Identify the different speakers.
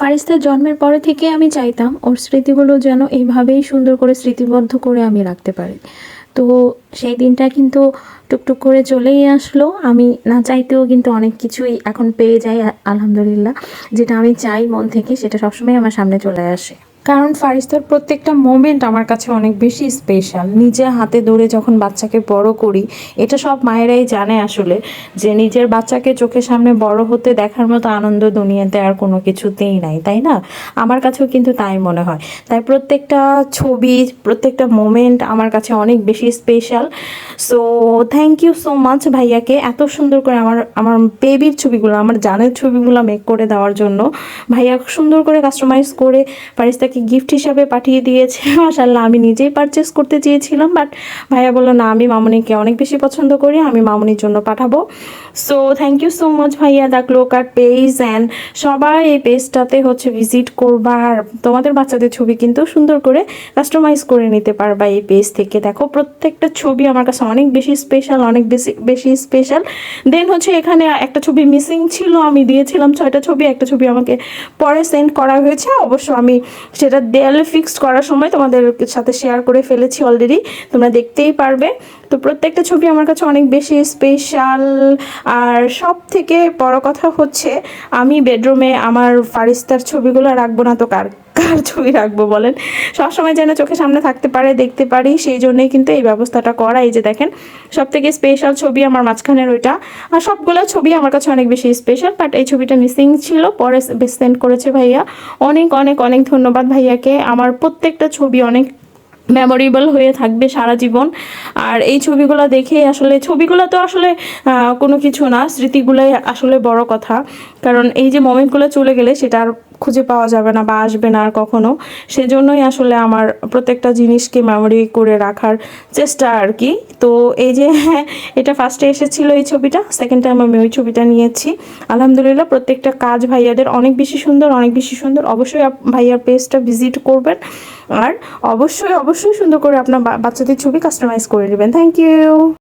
Speaker 1: ফারিস্তার জন্মের পরে থেকে আমি চাইতাম ওর স্মৃতিগুলো যেন এইভাবেই সুন্দর করে স্মৃতিবদ্ধ করে আমি রাখতে পারি। তো সেই দিনটা কিন্তু টুকটুক করে চলেই আসলো। আমি না চাইতেও কিন্তু অনেক কিছুই এখন পেয়ে যাই আলহামদুলিল্লাহ। যেটা আমি চাই মন থেকে সেটা সবসময় আমার সামনে চলে আসে।
Speaker 2: কারণ ফারিস্তার প্রত্যেকটা মোমেন্ট আমার কাছে অনেক বেশি স্পেশাল। নিজে হাতে ধরে যখন বাচ্চাকে বড় করি, এটা সব মায়েরাই জানে আসলে, যে নিজের বাচ্চাকে চোখের সামনে বড় হতে দেখার মতো আনন্দ দুনিয়াতে আর কোনো কিছুতেই নাই, তাই না? আমার কাছেও কিন্তু তাই মনে হয়। তাই প্রত্যেকটা ছবি, প্রত্যেকটা মোমেন্ট আমার কাছে অনেক বেশি special. So thank you so much ভাইয়াকে এত সুন্দর করে আমার আমার বেবির ছবিগুলো, আমার জানের ছবিগুলো মেক করে দেওয়ার জন্য। ভাইয়া সুন্দর করে কাস্টমাইজ করে ফারিস্তাকে গিফট হিসাবে পাঠিয়ে দিয়েছে। মাশাআল্লাহ, আমি নিজেই পারচেস করতে চেয়েছিলাম, বাট ভাইয়া বললো না, আমি মামুনিকে অনেক বেশি পছন্দ করি, আমি মামুনির জন্য পাঠাবো। So thank you so much ভাইয়া। The glow card page and সবাই এই পেজটাতে ভিজিট করবা, আর তোমাদের বাচ্চাদের ছবি কিন্তু সুন্দর করে কাস্টমাইজ করে নিতে পারবা এই পেজ থেকে। দেখো প্রত্যেকটা ছবি আমার কাছে অনেক বেশি স্পেশাল, অনেক বেশি বেশি স্পেশাল। দেন এখানে একটা ছবি মিসিং ছিল, আমি দিয়েছিলাম 6টা ছবি, একটা ছবি আমাকে পরে সেন্ড করা হয়েছে। অবশ্য আমি সেটা দেয়ালে ফিক্সড করার সময় তোমাদের সাথে শেয়ার করে ফেলেছি অলরেডি, তোমরা দেখতেই পারবে। তো প্রত্যেকটা ছবি আমার কাছে অনেক বেশি স্পেশাল। আর সব থেকে বড় কথা হচ্ছে, আমি বেডরুমে আমার ফারিস্তার ছবিগুলো রাখবো না তো কার কার ছবি রাখবো বলেন? সবসময় যেন চোখের সামনে থাকতে পারে, দেখতে পারি, সেই জন্যই কিন্তু এই ব্যবস্থাটা করা। এই যে দেখেন, সব থেকে স্পেশাল ছবি আমার মাঝখানের ওইটা। আর সবগুলো ছবি আমার কাছে অনেক বেশি স্পেশাল, বাট এই ছবিটা মিসিং ছিল, পরে সেন্ড করেছে ভাইয়া। অনেক অনেক অনেক ধন্যবাদ ভাইয়াকে। আমার প্রত্যেকটা ছবি অনেক মেমোরেবল হয়ে থাকবে সারা জীবন। আর এই ছবিগুলো দেখে আসলে, ছবিগুলো তো আসলে কোনো কিছু না, স্মৃতিগুলোই আসলে বড় কথা। কারণ এই যে মোমেন্টগুলো চলে গেলে সেটা আর খুঁজে পাওয়া যাবে না বা আসবে না আর কখনো। সেজন্যই আসলে আমার প্রত্যেকটা জিনিসকে মেমোরি করে রাখার চেষ্টা আর কি। তো এই যে এটা ফার্স্টে এসেছিল এই ছবিটা, সেকেন্ড টাইম আমি ওই ছবিটা নিয়েছি। আলহামদুলিল্লাহ, প্রত্যেকটা কাজ ভাইয়াদের অনেক বেশি সুন্দর, অনেক বেশি সুন্দর। অবশ্যই ভাইয়ার পেজটা ভিজিট করবেন, আর অবশ্যই অবশ্যই সুন্দর করে আপনার বাচ্চাদের ছবি কাস্টমাইজ করে নেবেন। Thank you.